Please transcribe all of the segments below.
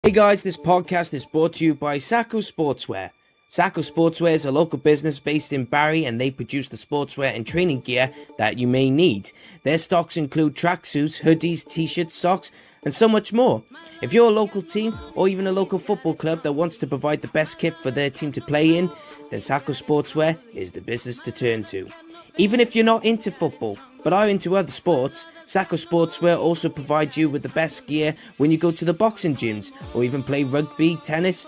Hey guys, this podcast is brought to you by Sacco Sportswear. Sacco Sportswear is a local business based in Barry and they produce the sportswear and training gear that you may need. Their stocks include tracksuits, hoodies, t-shirts, socks and so much more. If you're a local team or even a local football club that wants to provide the best kit for their team to play in, then Sacco Sportswear is the business to turn to. Even if you're not into football, but are into other sports, Sacco Sportswear also provides you with the best gear when you go to the boxing gyms, or even play rugby, tennis,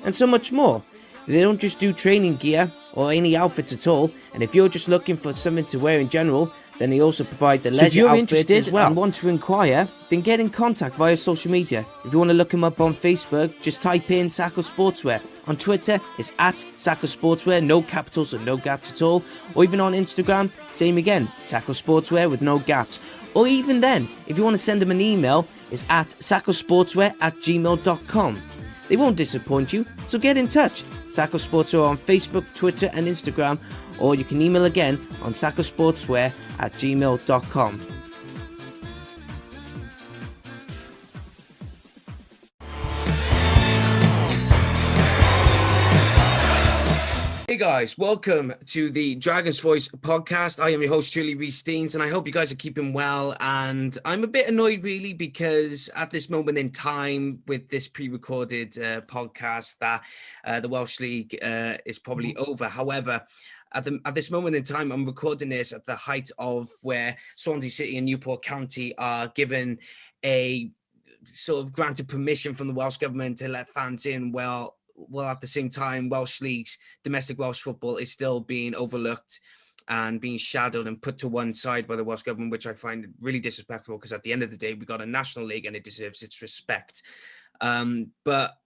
and so much more. They don't just do training gear, or any outfits at all, and if you're just looking for something to wear in general, then they also provide the leisure outfits as well. And want to inquire, then get in contact via social media. If you want to look them up on Facebook, just type in Sacco Sportswear. On Twitter, it's at Sacco Sportswear, no capitals and no gaps at all. Or even on Instagram, same again, Sacco Sportswear with no gaps. Or even then, if you want to send them an email, it's at saccosportswear@gmail.com. They won't disappoint you, so get in touch. Sacco Sportswear on Facebook, Twitter and Instagram, or you can email again on saccosportswear@gmail.com. Hey guys, welcome to the Dragon's Voice podcast. I am your host, truly, Rhys, and I hope you guys are keeping well. And I'm a bit annoyed, really, because at this moment in time, with this pre-recorded podcast, that the Welsh League is probably over. However, at this moment in time, I'm recording this at the height of where Swansea City and Newport County are given a sort of granted permission from the Welsh government to let fans in. Well, at the same time, Welsh leagues, domestic Welsh football is still being overlooked and being shadowed and put to one side by the Welsh government, which I find really disrespectful because at the end of the day, we got a national league and it deserves its respect. But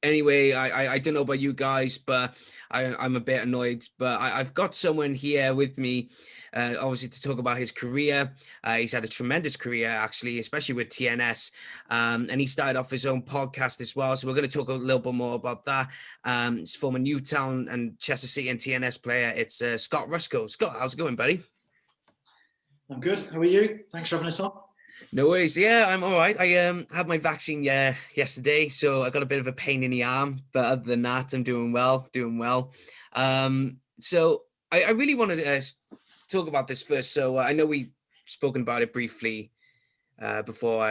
anyway, I don't know about you guys, but I'm a bit annoyed. But I've got someone here with me, obviously, to talk about his career. He's had a tremendous career, actually, especially with TNS. And he started off his own podcast as well. So we're going to talk a little bit more about that. He's former Newtown and Chester City and TNS player. It's Scott Ruscoe. Scott, how's it going, buddy? I'm good. How are you? Thanks for having us on. No worries. Yeah, I'm all right. I had my vaccine yesterday, so I got a bit of a pain in the arm. But other than that, I'm doing well. So I really wanted to talk about this first. So I know we've spoken about it briefly before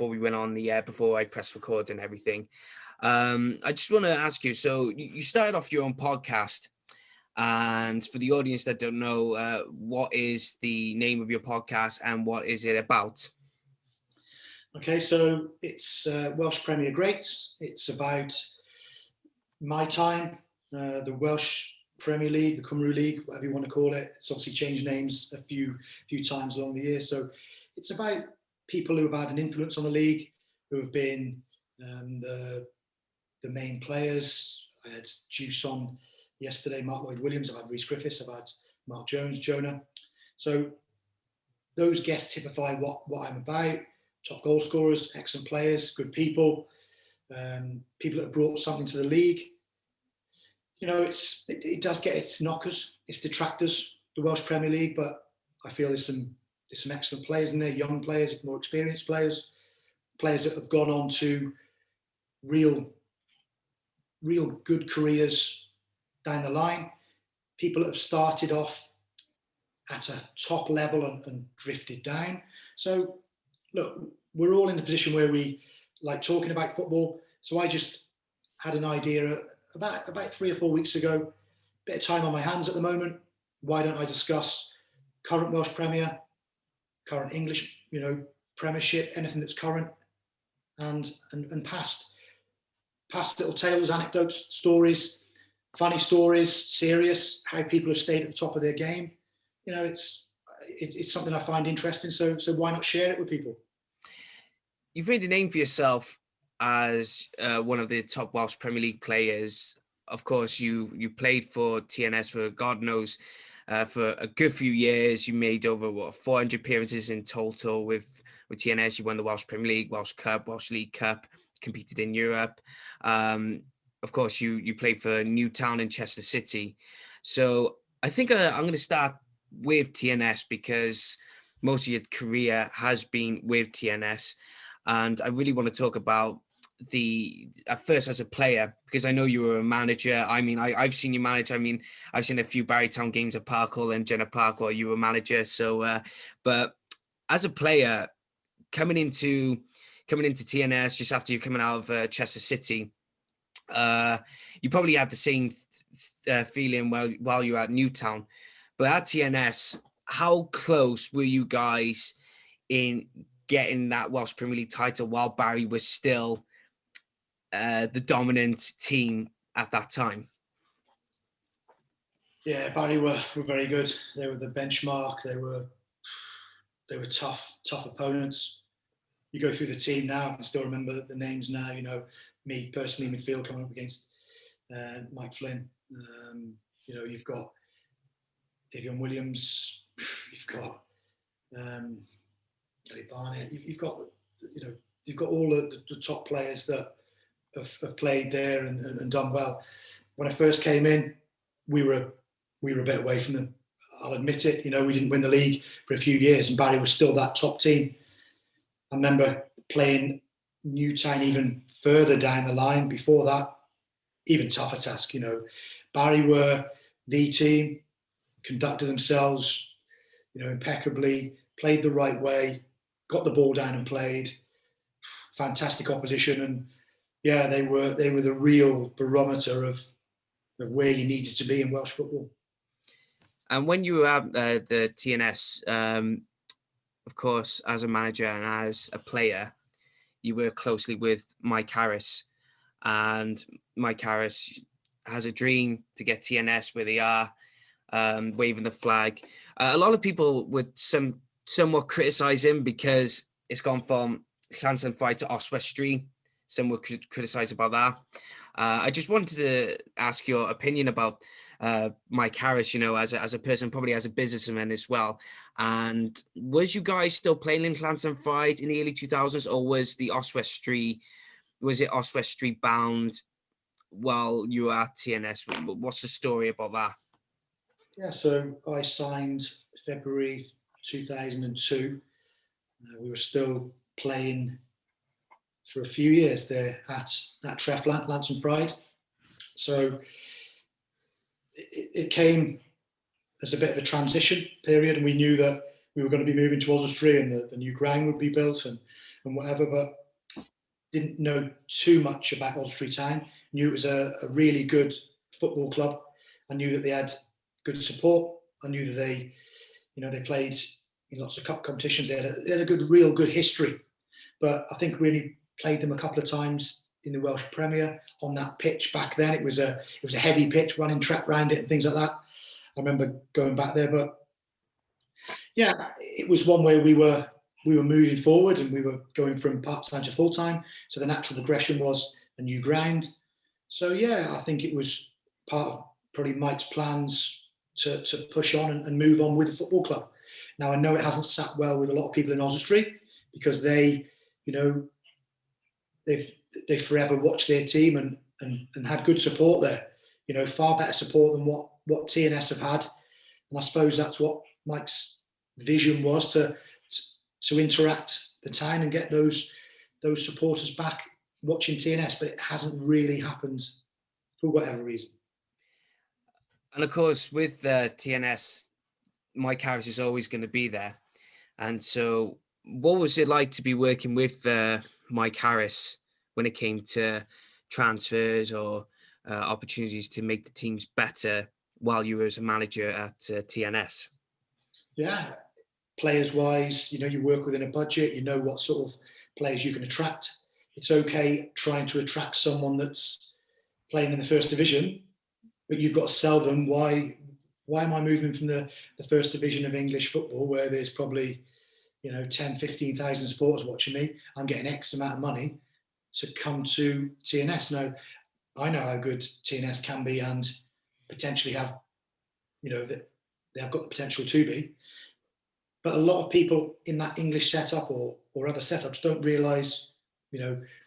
we went on the before I pressed record and everything. I just want to ask you. So you started off your own podcast. And for the audience that don't know, what is the name of your podcast and what is it about? Okay, so it's Welsh Premier Greats. It's about my time, the Welsh Premier League, the Cymru League, whatever you want to call it. It's obviously changed names a few times along the year. So it's about people who have had an influence on the league, who have been the main players. I had Juice on yesterday, Mark Lloyd-Williams. I've had Rhys, I've had Mark Jones, Jonah. So those guests typify what I'm about. Top goal scorers, excellent players, good people, people that have brought something to the league. You know, it does get its knockers, its detractors, the Welsh Premier League, but I feel there's some excellent players in there, young players, more experienced players that have gone on to real good careers down the line, people that have started off at a top level and drifted down. So, look, we're all in the position where we like talking about football. So I just had an idea about 3 or 4 weeks ago, bit of time on my hands at the moment. Why don't I discuss current Welsh Premier, current English, Premiership, anything that's current and past little tales, anecdotes, stories, funny stories, serious, how people have stayed at the top of their game. You know, it's something I find interesting. So why not share it with people? You've made a name for yourself as one of the top Welsh Premier League players. Of course, you played for TNS for God knows for a good few years. You made over 400 appearances in total with TNS. You won the Welsh Premier League, Welsh Cup, Welsh League Cup, competed in Europe. Of course, you played for Newtown and Chester City. So I think I'm going to start with TNS because most of your career has been with TNS. And I really want to talk about at first as a player, because I know you were a manager. I mean, I've seen you manage. I mean, I've seen a few Barrytown games at Parkhall and Jenner Park while you were manager. So, but as a player coming into TNS just after you coming out of Chester City, you probably had the same feeling while you were at Newtown, but at TNS, how close were you guys in getting that Welsh Premier League title while Barry was still the dominant team at that time? Yeah, Barry were very good. They were the benchmark. They were tough opponents. You go through the team now, I can still remember the names now. You know, me personally, midfield coming up against Mike Flynn. You've got Davion Williams. You've got Gary Barnett. You've got all the top players that have played there and done well. When I first came in, we were a bit away from them. I'll admit it. You know, we didn't win the league for a few years, and Barry was still that top team. I remember playing Newtown even further down the line before that, even tougher task. You know, Barry were the team, conducted themselves, impeccably, played the right way, got the ball down and played. Fantastic opposition, and yeah, they were the real barometer of where you needed to be in Welsh football. And when you were at the TNS, of course, as a manager and as a player, you work closely with Mike Harris, and Mike Harris has a dream to get TNS where they are, waving the flag. A lot of people would somewhat criticise him because it's gone from Llansan to Oswestry. Some would criticise about that. I just wanted to ask your opinion about Mike Harris, as a person, probably as a businessman as well. And was you guys still playing in Llansan in the early 2000s, or was it Oswestry bound while you were at TNS? What's the story about that? Yeah, so I signed February 2002. We were still playing for a few years there at Trefflant, Llansan Fried. So it came as a bit of a transition period, and we knew that we were going to be moving to Oswestry and the new ground would be built and whatever, but didn't know too much about Oswestry Town. Knew it was a really good football club. I knew that they had good support. I knew that they played in lots of cup competitions. They had a real good history. But I think we only played them a couple of times in the Welsh Premier on that pitch back then. It was a heavy pitch, running track around it and things like that. I remember going back there, but yeah, it was one where we were moving forward and we were going from part-time to full-time. So the natural progression was a new ground. So yeah, I think it was part of probably Mike's plans to push on and move on with the football club. Now I know it hasn't sat well with a lot of people in Oswestry because they they've forever watched their team and had good support there. Far better support than what TNS have had. And I suppose that's what Mike's vision was, to interact the town and get those supporters back watching TNS, but it hasn't really happened for whatever reason. And of course, with TNS, Mike Harris is always going to be there. And so what was it like to be working with Mike Harris when it came to transfers or opportunities to make the teams better while you were as a manager at TNS? Yeah, players-wise, you work within a budget, you know what sort of players you can attract. It's okay trying to attract someone that's playing in the first division, but you've got to sell them why am I moving from the first division of English football where there's probably 10, 15,000 supporters watching me, I'm getting X amount of money to come to TNS. Now, I know how good TNS can be and potentially have, that they have got the potential to be. But a lot of people in that English setup or other setups don't realise,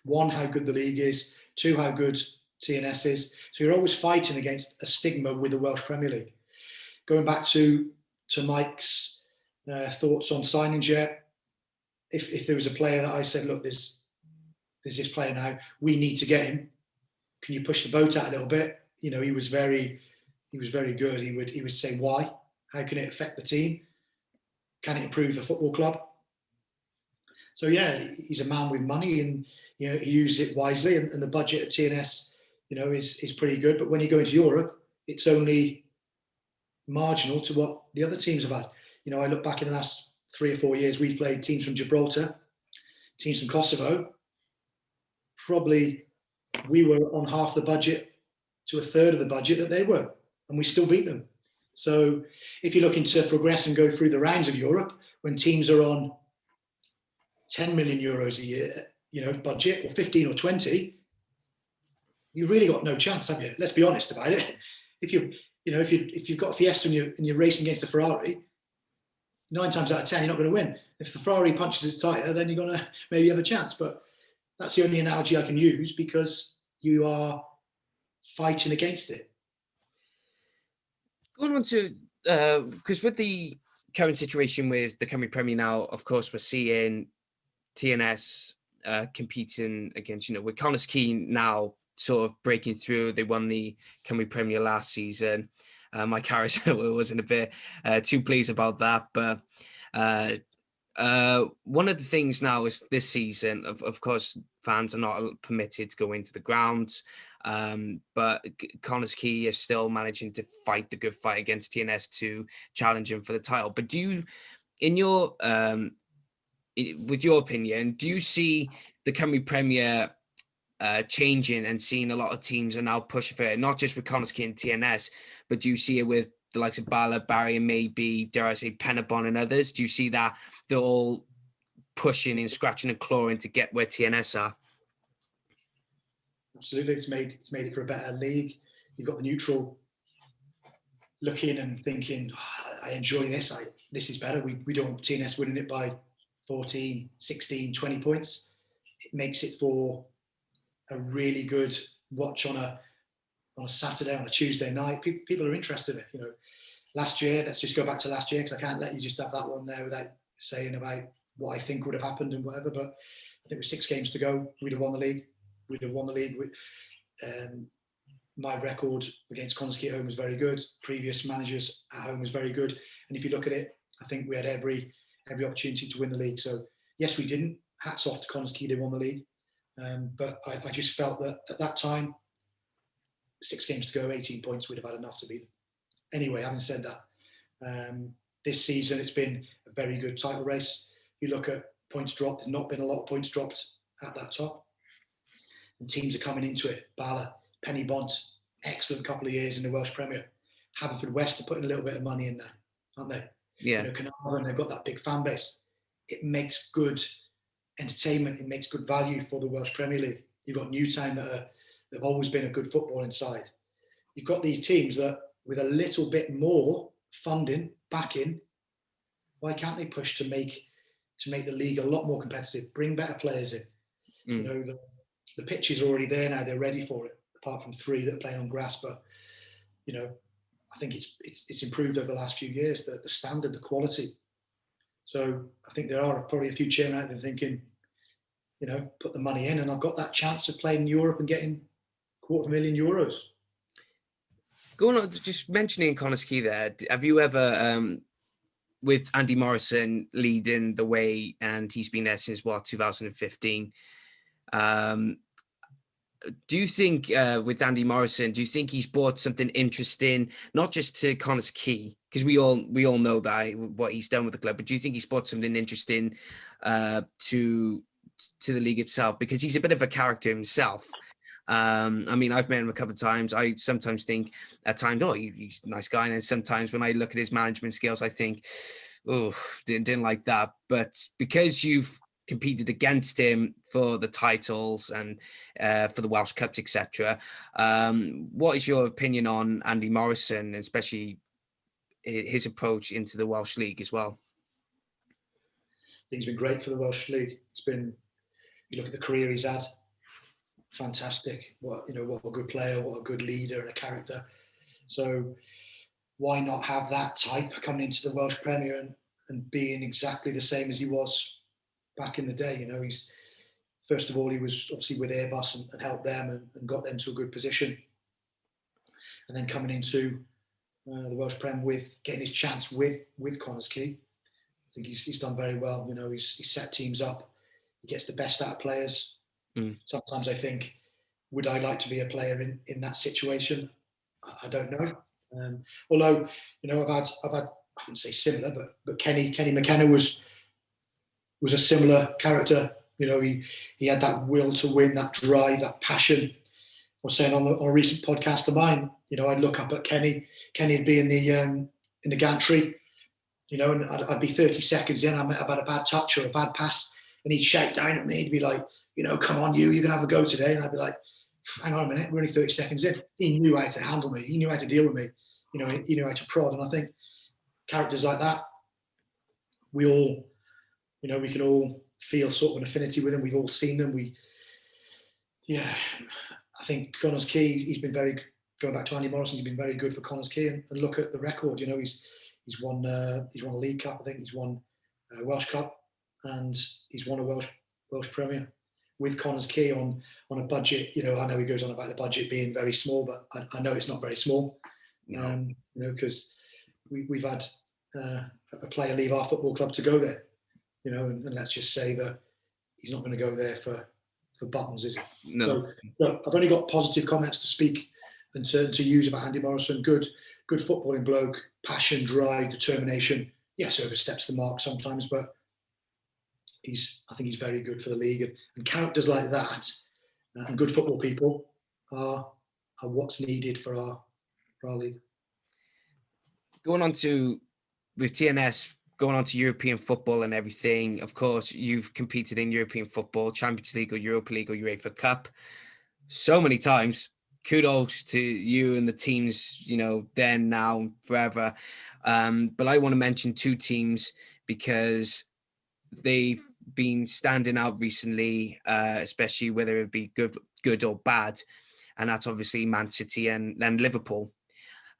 one, how good the league is, two, how good TNS is. So you're always fighting against a stigma with the Welsh Premier League. Going back to Mike's thoughts on signings yet, if there was a player that I said, look, there's this player now, we need to get him. Can you push the boat out a little bit? You know, he was very good. He would say, why? How can it affect the team? Can it improve the football club? So yeah, he's a man with money, and you know, he uses it wisely, and the budget at TNS, you know, is pretty good. But when you go into Europe, it's only marginal to what the other teams have had. You know, I look back in the last 3 or 4 years, we've played teams from Gibraltar, teams from Kosovo. Probably we were on half the budget to a third of the budget that they were, and we still beat them. So if you're looking to progress and go through the rounds of Europe, when teams are on 10 million euros a year, you know, budget, or 15 or 20, you really got no chance, have you? Let's be honest about it. If you've got a Fiesta and you're racing against a Ferrari, 9 times out of 10, you're not going to win. If the Ferrari punches its tire, then you're going to maybe have a chance. But that's the only analogy I can use, because you are fighting against it. Going on to, because with the current situation with the Cymru Premier now, of course, we're seeing TNS competing against, you know, with Connors Keane now sort of breaking through. They won the Cymru Premier last season. My character wasn't a bit too pleased about that, but one of the things now is this season, of course, fans are not permitted to go into the grounds, but Connors Key is still managing to fight the good fight against TNS to challenge him for the title. But do you, in your with your opinion, do you see the Cymru Premier changing and seeing a lot of teams are now pushing for it, not just with Connors Key and TNS, but do you see it with the likes of Bala, Barry, and maybe, dare I say, Penabon and others? Do you see that they're all pushing and scratching and clawing to get where TNS are? Absolutely, it's made it for a better league. You've got the neutral looking and thinking, oh, I enjoy this. This is better. We don't want TNS winning it by 14, 16, 20 points. It makes it for a really good watch on a Saturday, on a Tuesday night. People are interested in it. You know, last year, let's just go back to last year, because I can't let you just have that one there without saying about what I think would have happened and whatever. But I think with 6 games to go, we'd have won the league. My record against Connors at home was very good. Previous managers at home was very good. And if you look at it, I think we had every opportunity to win the league. So yes, we didn't. Hats off to Connors, they won the league. But I just felt that at that time, 6 games to go, 18 points, we'd have had enough to beat them. Anyway, having said that, this season it's been a very good title race. You look at points dropped, there's not been a lot of points dropped at that top. And teams are coming into it. Bala, Penny Bont, excellent couple of years in the Welsh Premier. Haverfordwest are putting a little bit of money in there, aren't they? Yeah. You know, Carnarvon, they've got that big fan base. It makes good entertainment. It makes good value for the Welsh Premier League. You've got Newtown they've always been a good football inside. You've got these teams that, with a little bit more funding, backing, why can't they push to make the league a lot more competitive, bring better players in? You know, the pitch is already there now, they're ready for it, apart from 3 that are playing on grass. But, you know, I think it's improved over the last few years, the standard, the quality. So I think there are probably a few chairmen out there thinking, you know, put the money in and I've got that chance of playing in Europe and getting €250,000. Going on, just mentioning Connors Key there, have you ever, with Andy Morrison leading the way, and he's been there since 2015, do you think with Andy Morrison, do you think he's brought something interesting, not just to Connors Key, because we all know that what he's done with the club, but do you think he's brought something interesting to the league itself? Because he's a bit of a character himself. I mean, I've met him a couple of times. I sometimes think at times, oh, he's a nice guy. And then sometimes when I look at his management skills, I think, oh, didn't like that. But because you've competed against him for the titles and for the Welsh Cups, etc., what is your opinion on Andy Morrison, especially his approach into the Welsh League as well? I think it's been great for the Welsh League. You look at the career he's had, fantastic. What a good player, what a good leader and a character. So why not have that type coming into the Welsh Premier and being exactly the same as he was back in the day? You know, he's first of all, he was obviously with Airbus and helped them and got them to a good position. And then coming into the Welsh Prem with getting his chance with Connors Key. I think he's done very well. You know, he's set teams up. He gets the best out of players. Sometimes I think, would I like to be a player in that situation? I don't know. Although, you know, I've had I wouldn't say similar, but Kenny McKenna was a similar character. You know, he had that will to win, that drive, that passion. I was saying on a recent podcast of mine, you know, I'd look up at Kenny. Kenny'd be in the gantry, you know, and I'd be 30 seconds in. I might have had a bad touch or a bad pass, and he'd shout down at me. He'd be like, you know, come on, you're gonna have a go today. And I'd be like, hang on a minute, we're only 30 seconds in. He knew how to handle me. He knew how to deal with me. You know, he knew how to prod. And I think characters like that, we all, you know, we can all feel sort of an affinity with them. We've all seen them. I think Connors Key, he's been very, going back to Andy Morrison, he's been very good for Connors Key. And look at the record, you know, he's won a League Cup, I think he's won a Welsh Cup, and he's won a Welsh Premier with Connors Key on a budget. You know, I know he goes on about the budget being very small, but I know it's not very small. No. You know, because we've had a player leave our football club to go there. You know, and let's just say that he's not going to go there for buttons, is he? No. So, look, I've only got positive comments to speak and to use about Andy Morrison. Good footballing bloke, passion, drive, determination. Yes, oversteps the mark sometimes, but I think he's very good for the league. And characters like that and good football people are what's needed for our league. Going on to with TNS. Going on to European football and everything, of course, you've competed in European football, Champions League or Europa League or UEFA Cup so many times. Kudos to you and the teams, you know, then, now, forever. But I want to mention two teams because they've been standing out recently, especially whether it be good or bad. And that's obviously Man City and Liverpool.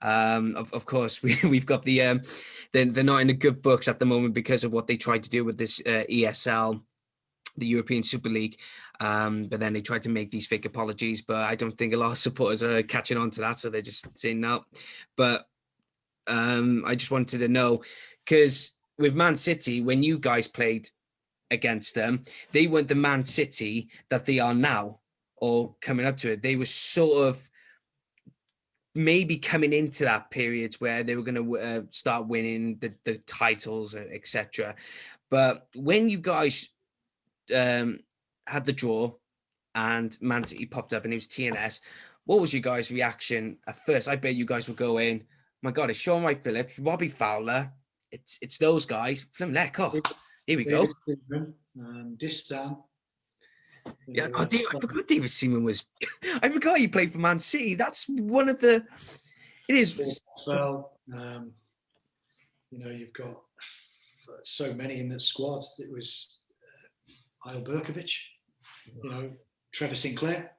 Of course, we've got they're not in the good books at the moment because of what they tried to do with this ESL, the European Super League. But then they tried to make these fake apologies, but I don't think a lot of supporters are catching on to that, so they're just saying no. But I just wanted to know, because with Man City, when you guys played against them, they weren't the Man City that they are now, or coming up to it. They were sort of maybe coming into that period where they were going to start winning the titles, etc. But when you guys had the draw and Man City popped up and it was TNS, what was your guys' reaction at first? I bet you guys were going, my God, it's Sean Wright Phillips, Robbie Fowler, it's those guys. Here we go. Distan. Yeah, I forgot David Seaman was. I forgot he played for Man City. That's one of the. It is. Well, you know, you've got so many in the squad. It was Isle Berkovic, you know, Trevor Sinclair.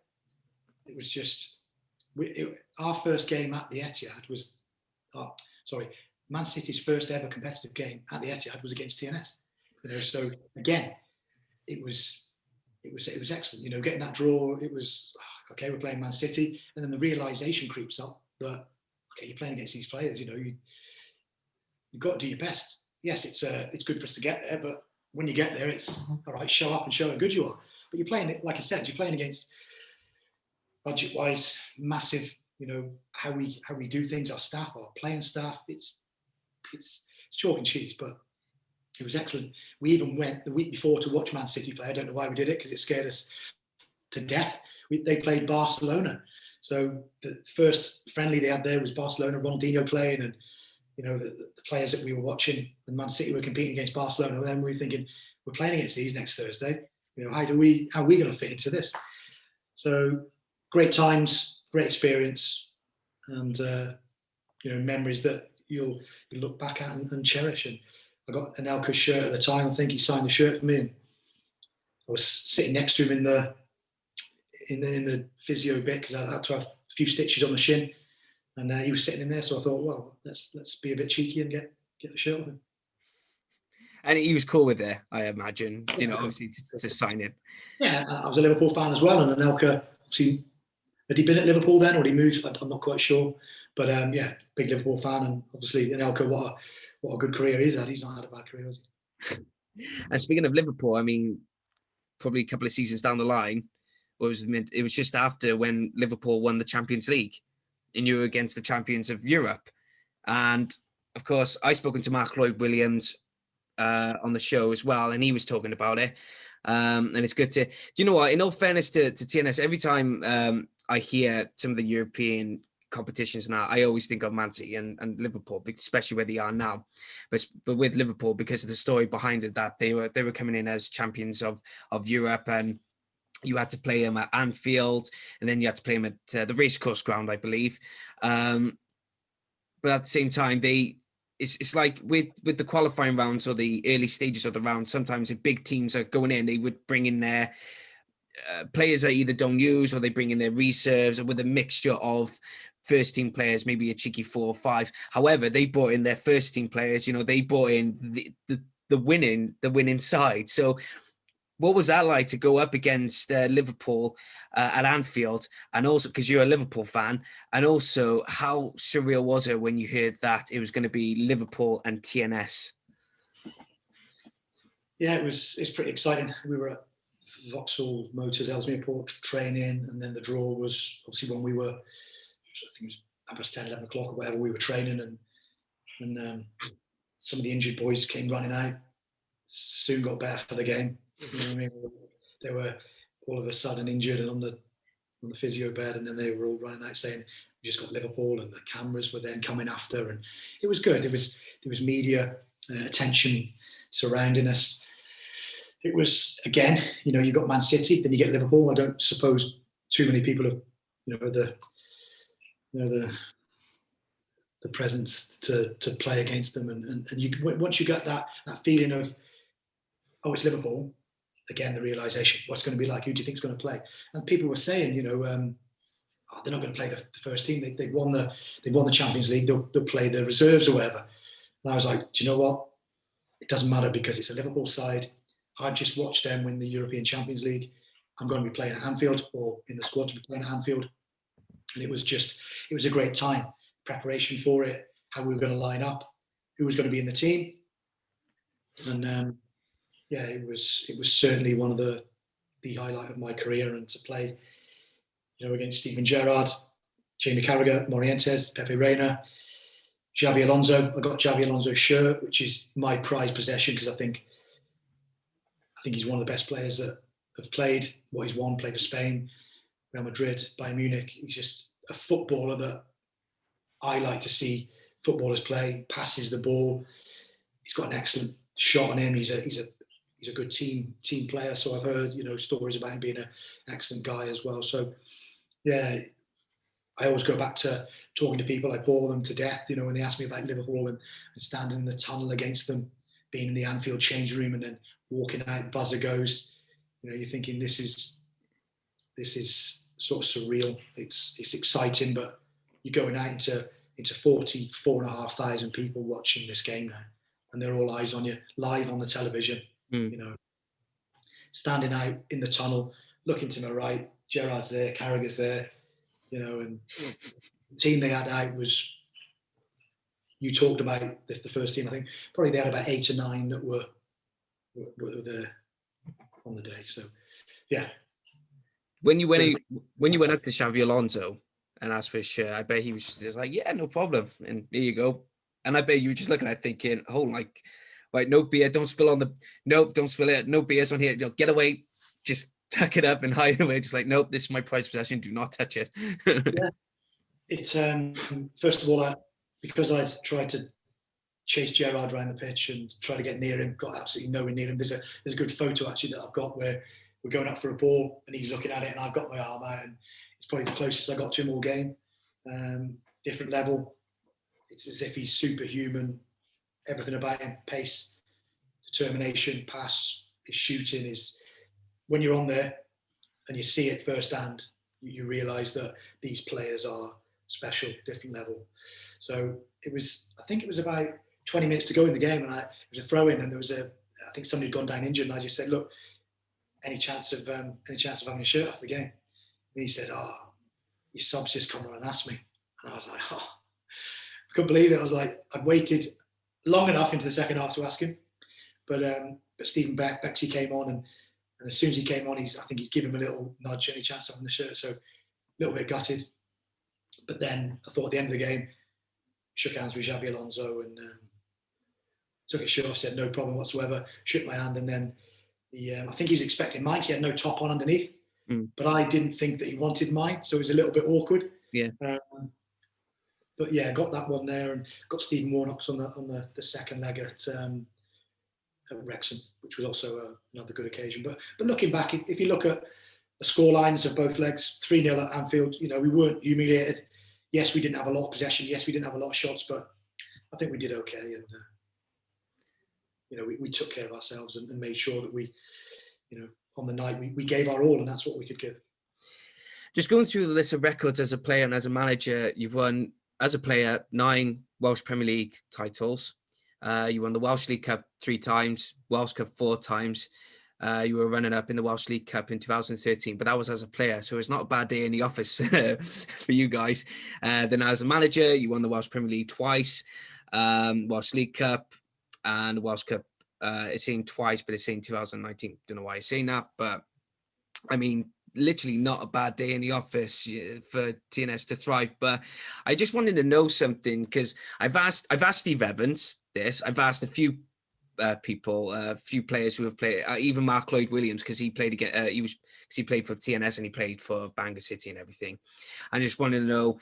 It was just our first game at the Etihad was. Man City's first ever competitive game at the Etihad was against TNS. You know, so again, it was excellent. You know, getting that draw, it was okay. We're playing Man City, and then the realization creeps up that okay, you're playing against these players. You know, you've got to do your best. Yes, it's good for us to get there, but when you get there, it's all right. Show up and show how good you are. But you're playing it, like I said, you're playing against budget-wise massive. You know how we do things. Our staff, our playing staff. It's chalk and cheese, but it was excellent. We even went the week before to watch Man City play. I don't know why we did it, because it scared us to death. They played Barcelona. So the first friendly they had there was Barcelona, Ronaldinho playing, and you know the players that we were watching, and Man City were competing against Barcelona. And then we were thinking, we're playing against these next Thursday. You know, how are we going to fit into this? So great times, great experience, and you know, memories that you'll look back at and cherish. And I got an Elka shirt at the time. I think he signed the shirt for me, and I was sitting next to him in the physio bit because I had to have a few stitches on the shin, and he was sitting in there. So I thought, well, let's be a bit cheeky and get the shirt on him. And he was cool with it, I imagine, Yeah, obviously to sign in. yeah, I was a Liverpool fan as well, and Anelka, obviously, had he been at Liverpool then, or had he moved? I'm not quite sure. But yeah, big Liverpool fan, and obviously Anelka, what a good career he's had. He's not had a bad career, has he? And speaking of Liverpool, I mean, probably a couple of seasons down the line, it was just after when Liverpool won the Champions League, and you were against the champions of Europe. And of course, I spoken to Mark Lloyd Williams on the show as well, and he was talking about it. And it's good to, you know what? In all fairness to TNS, every time I hear some of the European competitions now, I always think of Man City and Liverpool, especially where they are now. But with Liverpool, because of the story behind it, that they were coming in as champions of Europe, and you had to play them at Anfield, and then you had to play them at the racecourse ground, I believe. But at the same time, it's like with the qualifying rounds or the early stages of the round, sometimes if big teams are going in, they would bring in their players that either don't use, or they bring in their reserves, or with a mixture of first team players, maybe a cheeky 4 or 5. However, they brought in their first team players, they brought in the winning side. So what was that like to go up against Liverpool at Anfield, and also because you're a Liverpool fan, and also how surreal was it when you heard that it was going to be Liverpool and TNS? Yeah, it's pretty exciting. We were at Vauxhall Motors, Ellesmere Port training, and then the draw was obviously when we were, I think it was past 10, 11 o'clock or whatever, we were training, and some of the injured boys came running out, soon got better for the game. You know what I mean? They were all of a sudden injured and on the physio bed, and then they were all running out saying, "We just got Liverpool," and the cameras were then coming after, and it was good. There was media attention surrounding us. It was, again, you got Man City, then you get Liverpool. I don't suppose too many people have, the presence to play against them, and you, once you get that feeling of, oh, it's Liverpool, again, the realization, what's going to be like, who do you think is going to play? And people were saying, oh, they're not going to play the first team. They won the Champions League. They'll play the reserves or whatever. And I was like, do you know what? It doesn't matter, because it's a Liverpool side. I just watched them win the European Champions League. I'm going to be playing at Anfield, or in the squad to be playing at Anfield. And it was a great time. Preparation for it, how we were going to line up, who was going to be in the team. And yeah, it was certainly one of the highlight of my career, and to play, against Steven Gerrard, Jamie Carragher, Morientes, Pepe Reina, Xabi Alonso. I got Xabi Alonso's shirt, which is my prized possession, because I think he's one of the best players that have played what he's won. Played for Spain, Real Madrid, Bayern Munich. He's just a footballer that I like to see footballers play. Passes the ball. He's got an excellent shot on him. He's a good team player. So I've heard stories about him being an excellent guy as well. So yeah, I always go back to talking to people. I bore them to death, when they ask me about Liverpool, and standing in the tunnel against them, being in the Anfield change room, and then walking out, buzzer goes. You're thinking this is sort of surreal. It's exciting, but you're going out into 44,500 people watching this game now, and they're all eyes on you, live on the television. Standing out in the tunnel, looking to my right, Gerrard's there, Carragher's there, and the team they had out was, you talked about the first team. I think probably they had about 8 or 9 that were there on the day. So yeah. When you went up to Xavi Alonso and asked for his shirt, I bet he was just like, yeah, no problem, and here you go. And I bet you were just looking at it thinking, oh, like, right, no beer, don't spill on the, nope, don't spill it, no beers on here, get away, just tuck it up and hide it away, just like, nope, this is my prized possession, do not touch it. Yeah. It's first of all, because I tried to chase Gerrard around the pitch and try to get near him, got absolutely nowhere near him. There's a good photo actually that I've got where we're going up for a ball and he's looking at it and I've got my arm out, and it's probably the closest I got to him all game. Different level. It's as if he's superhuman. Everything about him, pace, determination, pass, his shooting is, when you're on there and you see it firsthand, you realise that these players are special, different level. So I think it was about 20 minutes to go in the game, and it was a throw-in, and I think somebody had gone down injured, and I just said, look, any chance of having a shirt after the game? And he said, oh, your subs just come on and asked me. And I was like, oh, I couldn't believe it. I was like, I'd waited long enough into the second half to ask him. But Stephen Bexley came on, and as soon as he came on, I think he's given him a little nudge, any chance of having the shirt. So a little bit gutted. But then I thought at the end of the game, shook hands with Xabi Alonso and took his shirt off, said no problem whatsoever, shook my hand, and then I think he was expecting mine. He had no top on underneath, but I didn't think that he wanted mine, so it was a little bit awkward. Yeah. But yeah, got that one there, and got Stephen Warnock's on the second leg at Wrexham, which was also another good occasion. But looking back, if you look at the score lines of both legs, 3-0 at Anfield, we weren't humiliated. Yes, we didn't have a lot of possession. Yes, we didn't have a lot of shots, but I think we did okay. And we took care of ourselves and made sure that we, on the night we gave our all, and that's what we could give. Just going through the list of records as a player and as a manager, you've won, as a player, 9 Welsh Premier League titles. You won the Welsh League Cup 3 times, Welsh Cup 4 times. You were running up in the Welsh League Cup in 2013, but that was as a player, so it's not a bad day in the office for you guys. Then as a manager, you won the Welsh Premier League twice, Welsh League Cup, and the Welsh Cup. It's in twice, but it's in 2019. Don't know why you're saying that, but I mean, literally not a bad day in the office for TNS to thrive. But I just wanted to know something, because I've asked Steve Evans this. I've asked a few people, a few players who have played, even Mark Lloyd Williams, because he played again. He played for TNS and he played for Bangor City and everything. I just wanted to know,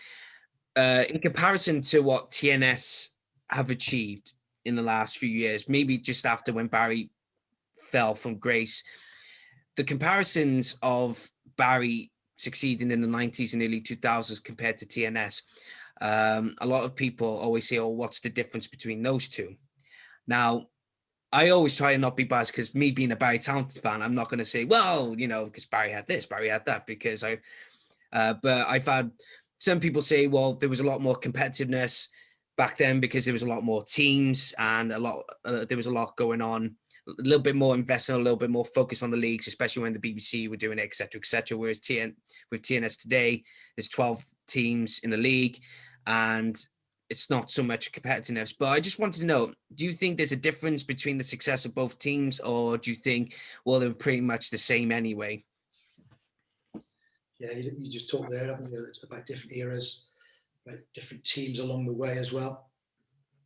in comparison to what TNS have achieved in the last few years, maybe just after when Barry fell from grace, the comparisons of Barry succeeding in the 90s and early 2000s compared to TNS. A lot of people always say, oh, what's the difference between those two? Now, I always try and not be biased, because me being a Barry Townsend fan, I'm not going to say, well, because Barry had this, Barry had that, because but I've had some people say, well, there was a lot more competitiveness back then because there was a lot more teams and there was a lot going on, a little bit more investment, a little bit more focus on the leagues, especially when the BBC were doing it, et cetera, et cetera. Whereas with TNS today, there's 12 teams in the league and it's not so much competitiveness. But I just wanted to know, do you think there's a difference between the success of both teams, or do you think, well, they're pretty much the same anyway? Yeah, you just talked there, haven't you, about different eras, about different teams along the way as well.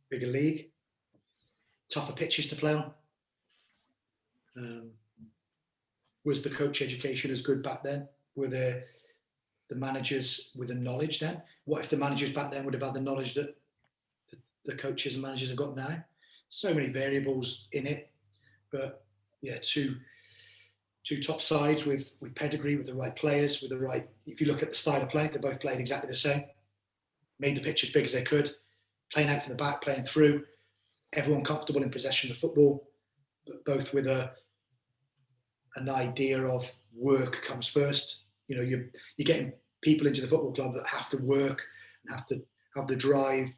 Bigger league, tougher pitches to play on. Was the coach education as good back then? Were the managers with the knowledge then? What if the managers back then would have had the knowledge that the coaches and managers have got now? So many variables in it, but yeah, two top sides with pedigree, with the right players, with the right. If you look at the style of play, they both played exactly the same. Made the pitch as big as they could, playing out from the back, playing through. Everyone comfortable in possession of the football, but both with an idea of work comes first. You're getting people into the football club that have to work and have to have the drive.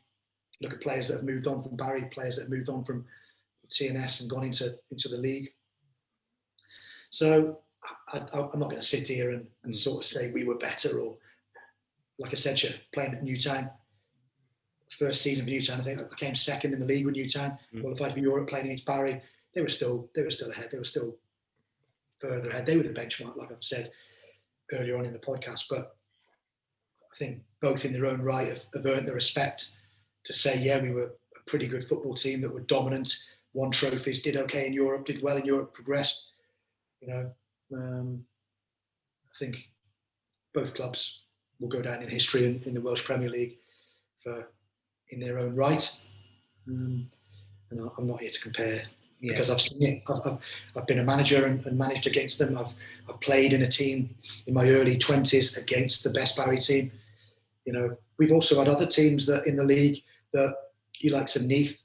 Look at players that have moved on from Barry, players that have moved on from TNS and gone into the league. So I'm not going to sit here and sort of say we were better, or like I said, playing at Newtown, first season for Newtown, I think I came second in the league with Newtown, qualified for Europe, playing against Barry. They were still ahead. They were still further ahead. They were the benchmark, like I've said earlier on in the podcast. But I think both in their own right have earned the respect to say, yeah, we were a pretty good football team that were dominant, won trophies, did okay in Europe, did well in Europe, progressed. I think both clubs will go down in history in the Welsh Premier League in their own right. And I'm not here to compare because I've seen it. I've been a manager and managed against them. I've played in a team in my early 20s against the best Barry team. We've also had other teams that in the league that you like, some Neath,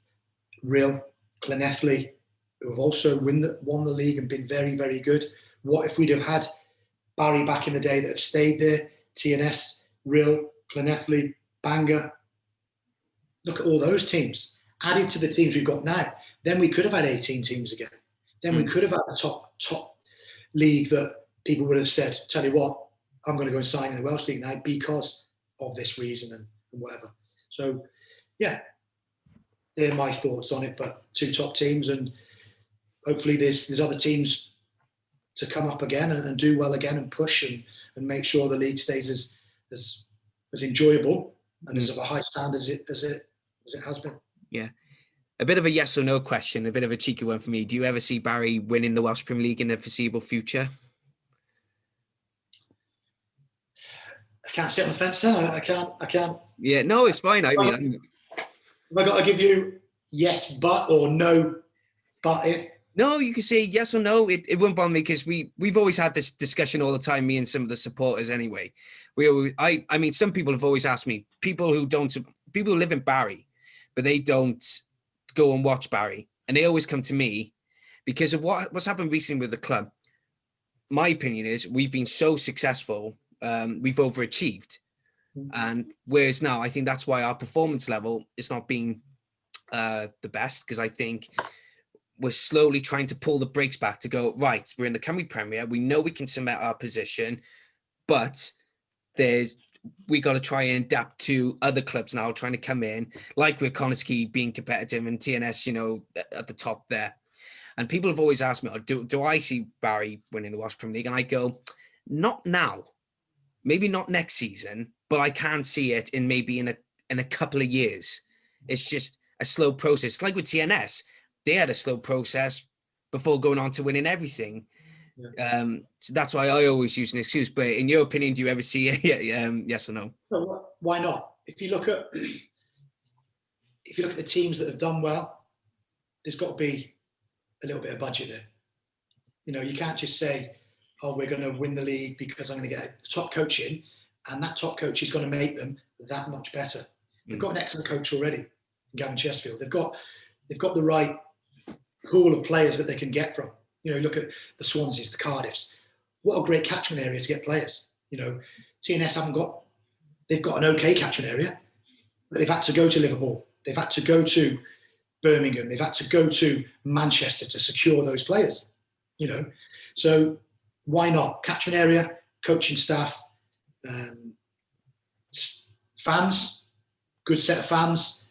Rhyl, Llanelli, who have also won the league and been very, very good. What if we'd have had Barry back in the day that have stayed there? TNS, Rhyl, Llanelli, Bangor. Look at all those teams. added to the teams we've got now, then we could have had 18 teams again. Then we could have had a top league that people would have said, tell you what, I'm going to go and sign in the Welsh League now because of this reason and whatever. So, yeah, they're my thoughts on it. But 2 top teams, and hopefully there's other teams to come up again and do well again and push and make sure the league stays as enjoyable and as of a high standard as it has been. Yeah. A bit of a yes or no question, a bit of a cheeky one for me. Do you ever see Barry winning the Welsh Premier League in the foreseeable future? I can't sit on the fence there. I can't. Yeah, no, it's fine. I mean, have I got to give you yes, but or no, but if? No, you can say yes or no. It wouldn't bother me because we've always had this discussion all the time, me and some of the supporters anyway. I mean, some people have always asked me, people who live in Barry, but they don't go and watch Barry. And they always come to me because of what's happened recently with the club. My opinion is we've been so successful, we've overachieved. And whereas now, I think that's why our performance level is not being the best, because I think we're slowly trying to pull the brakes back to go, right, we're in the Cymru Premier. We know we can cement our position, but we got to try and adapt to other clubs now trying to come in, like with Connah's being competitive and TNS, at the top there. And people have always asked me, do I see Barry winning the Welsh Premier League? And I go, not now, maybe not next season, but I can see it in a couple of years. It's just a slow process. It's like with TNS, they had a slow process before going on to winning everything. Yeah. So that's why I always use an excuse. But in your opinion, do you ever see yes or no? Well, why not? If you look at the teams that have done well, there's got to be a little bit of budget there. You can't just say, "Oh, we're going to win the league because I'm going to get a top coach in, and that top coach is going to make them that much better." They've got an excellent coach already, Gavin Chesterfield. They've got the right pool of players that they can get from. Look at the Swanseas, the Cardiffs. What a great catchment area to get players. TNS they've got an okay catchment area, but they've had to go to Liverpool. They've had to go to Birmingham. They've had to go to Manchester to secure those players. So why not? Catchment area, coaching staff, fans, good set of fans.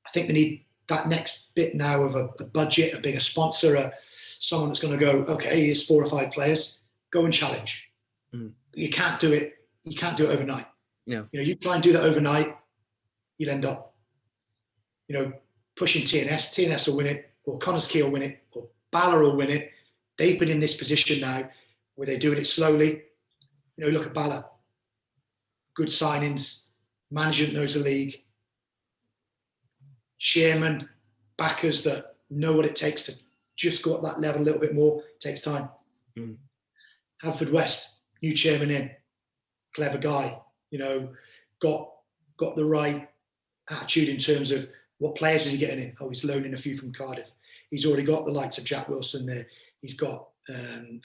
I think they need that next bit now of a budget, a bigger sponsor, someone that's going to go, okay, here's 4 or 5 players, go and challenge. You can't do it. You can't do it overnight. No. You try and do that overnight, you'll end up, pushing TNS. TNS will win it, or Connah's will win it, or Bala will win it. They've been in this position now where they're doing it slowly. Look at Bala. Good signings, management knows the league, chairman, backers that know what it takes to just go at that level a little bit more. It takes time. Haverfordwest, new chairman in, clever guy, got the right attitude in terms of what players is he getting in. Oh, he's loaning a few from Cardiff. He's already got the likes of Jack Wilson there. He's got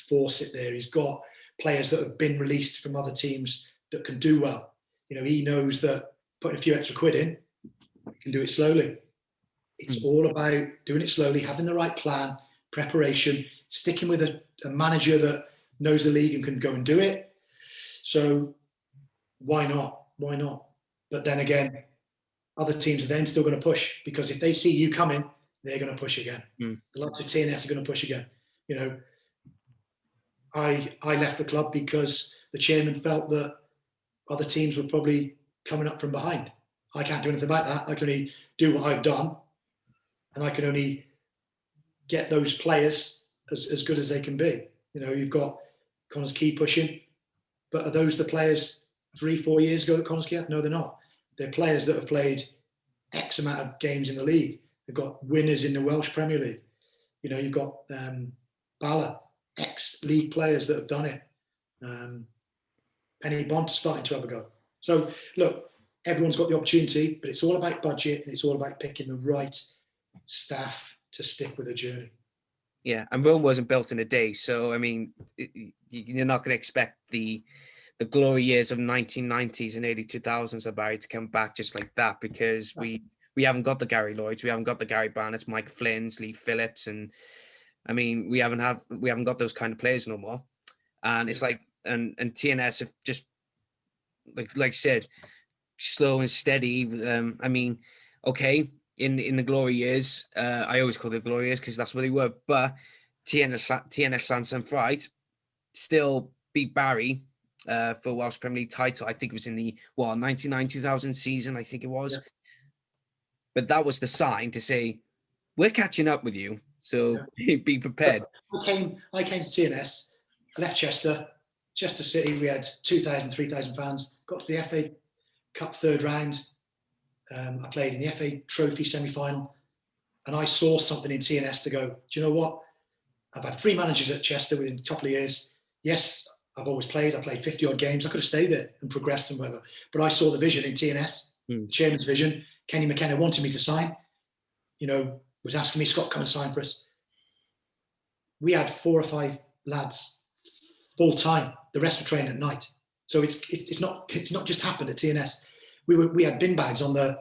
Fawcett there. He's got players that have been released from other teams that can do well. He knows that putting a few extra quid in, you can do it slowly. It's all about doing it slowly, having the right plan, preparation, sticking with a manager that knows the league and can go and do it. So why not? Why not? But then again, other teams are then still going to push, because if they see you coming, they're going to push again. The likes of TNS are going to push again. I left the club because the chairman felt that other teams were probably coming up from behind. I can't do anything about that. I can only do what I've done, and I can only get those players as good as they can be. You've got Connah's pushing, but are those the players 3-4 years ago that Connah's had? No, they're not. They're players that have played X amount of games in the league. They've got winners in the Welsh Premier League. You've got Bala, ex-league players that have done it. Penny Bont starting to have a go. So, look, everyone's got the opportunity, but it's all about budget, and it's all about picking the right staff to stick with the journey. Yeah, and Rome wasn't built in a day. So, I mean, you're not going to expect the glory years of 1990s and early 2000s of Barry to come back just like that, because we we haven't got the Gary Lloyds, we haven't got the Gary Barnetts, Mike Flynn's, Lee Phillips, and I mean, we haven't got those kind of players no more. And it's like, and TNS have just like I said, slow and steady. I mean, okay, in the glory years, I always call them glory years because that's where they were. But TNS Llansan Fright still beat Barry for Welsh Premier League title. I think it was in the 99-2000 season. I think it was. Yeah. But that was the sign to say we're catching up with you. So be prepared. I came to TNS. I left Chester City. We had 2,000, 3,000 fans. Got to the FA Cup third round. I played in the FA Trophy semi-final, and I saw something in TNS to go, do you know what? I've had 3 managers at Chester within a couple of years. Yes, I've always played. I played 50 odd games. I could have stayed there and progressed and whatever. But I saw the vision in TNS, the chairman's vision. Kenny McKenna wanted me to sign. Was asking me, Scott, come and sign for us. We had 4 or 5 lads full time. The rest were training at night. So it's not just happened at TNS. We had bin bags on the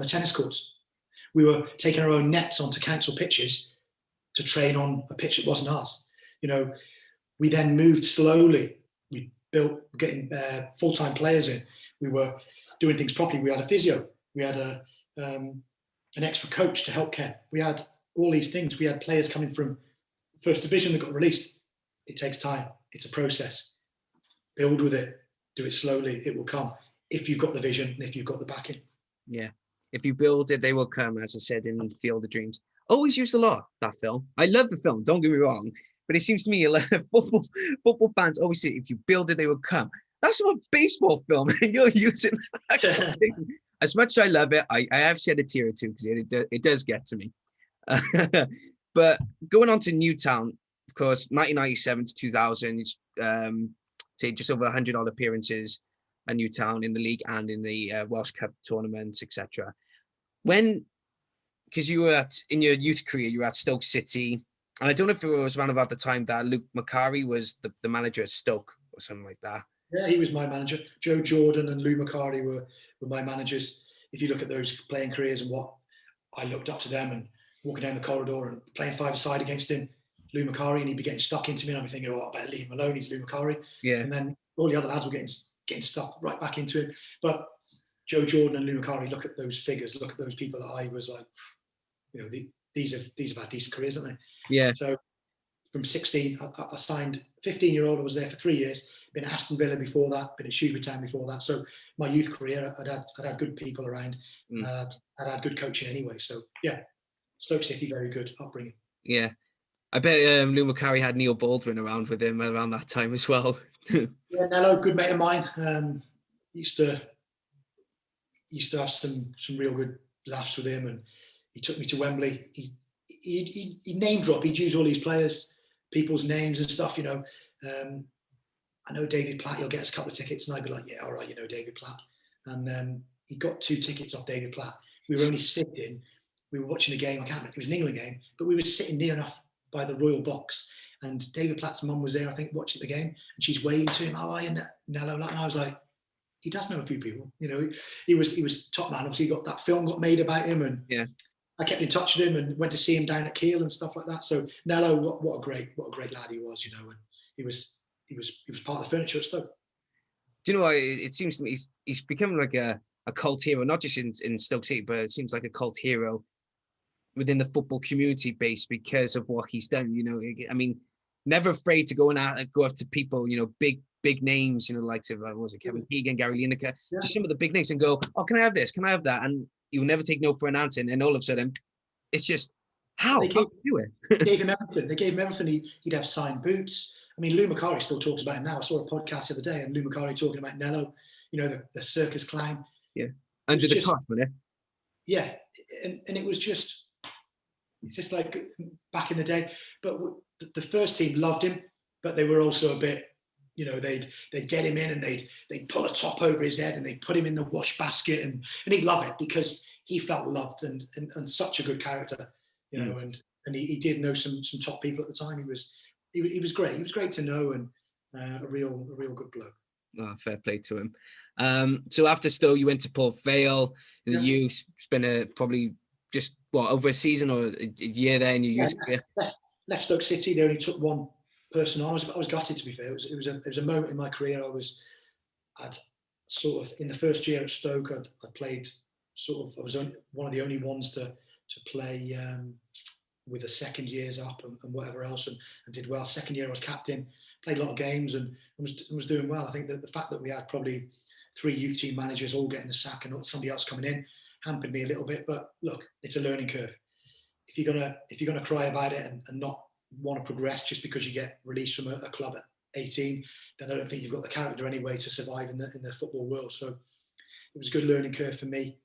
tennis courts. We were taking our own nets onto council pitches to train on a pitch that wasn't ours. We then moved slowly. We built getting full-time players in. We were doing things properly. We had a physio. We had an extra coach to help Ken. We had all these things. We had players coming from first division that got released. It takes time. It's a process. Build with it. Do it slowly. It will come if you've got the vision and if you've got the backing. Yeah. If you build it, they will come, as I said in Field of Dreams. Always used a lot, that film. I love the film, don't get me wrong. But it seems to me a lot of football fans always say, if you build it, they will come. That's what baseball film, and you're using that. As much as I love it, I have shed a tear or two because it does get to me. But going on to Newtown, of course, 1997 to 2000, say just over 100 odd appearances at Newtown in the league and in the Welsh Cup tournaments, etc. Because you were in your youth career, you were at Stoke City, and I don't know if it was around about the time that Luke Macari was the manager at Stoke or something like that. Yeah, he was my manager. Joe Jordan and Lou Macari were my managers. If you look at those playing careers and what I looked up to them, and walking down the corridor and playing 5-a-side against him, Lou Macari, and he'd be getting stuck into me, and I'd be thinking, I better leave him alone. He's Lou Macari. Yeah. And then all the other lads were getting stuck right back into him. But Joe Jordan and Lou Macari, look at those figures, look at those people that I was like, these have had decent careers, haven't they? Yeah. So from 16, I signed 15-year-old. I was there for 3 years. Been at Aston Villa before that. Been at Shrewsbury Town before that. So my youth career, I'd had good people around. I'd had good coaching anyway. So yeah, Stoke City, very good upbringing. Yeah, I bet Lou Macari had Neil Baldwin around with him around that time as well. Yeah, Nello, good mate of mine. Used to have some real good laughs with him, and he took me to Wembley. He name drop. He'd use all these players, people's names and stuff. I know David Platt. He'll get us a couple of tickets, and I'd be like, yeah, all right, David Platt. And he got 2 tickets off David Platt. We were only sitting. We were watching the game. I can't remember. It was an England game, but we were sitting near enough by the royal box. And David Platt's mum was there, I think, watching the game, and she's waving to him. How are you, Nello? And I was like, he does know a few people. He was top man. Obviously, that film got made about him, and yeah, I kept in touch with him and went to see him down at Kiel and stuff like that. So Nello, what a great lad he was, and he was part of the furniture at Stoke. Do you know what? It seems to me he's become like a cult hero, not just in Stoke City, but it seems like a cult hero within the football community base because of what he's done. I mean, never afraid to go up to people, big names, like Kevin Keegan, Gary Lineker, just some of the big names, and go, oh, can I have this? Can I have that? And you'll never take no for an answer. And all of a sudden, it's just how do you do it? They gave him everything. They gave him everything. He'd have signed boots. I mean, Lou Macari still talks about him now. I saw a podcast the other day, and Lou Macari talking about Nello, the circus clown. Yeah, under the cloth, wasn't it? Yeah, and it was just, it's just like back in the day. But the first team loved him, but they were also a bit, they'd get him in and they'd pull a top over his head and they'd put him in the wash basket, and he'd love it because he felt loved and such a good character, and he did know some top people at the time. He was great. He was great to know, and a real good bloke. Oh, fair play to him. So after Stowe, you went to Port Vale. Yeah. You spent probably just over a season or a year there in your youth career. Left Stoke City. They only took one person on. I was gutted, to be fair. It was a moment in my career. I'd sort of, in the first year at Stoke, I played sort of. I was one of the only ones to play with the second years up and whatever else, and did well. Second year I was captain, played a lot of games and was doing well. I think that the fact that we had probably 3 youth team managers all getting the sack and not somebody else coming in hampered me a little bit. But look, it's a learning curve. If you're gonna cry about it and not want to progress just because you get released from a club at 18, then I don't think you've got the character anyway to survive in the football world. So it was a good learning curve for me.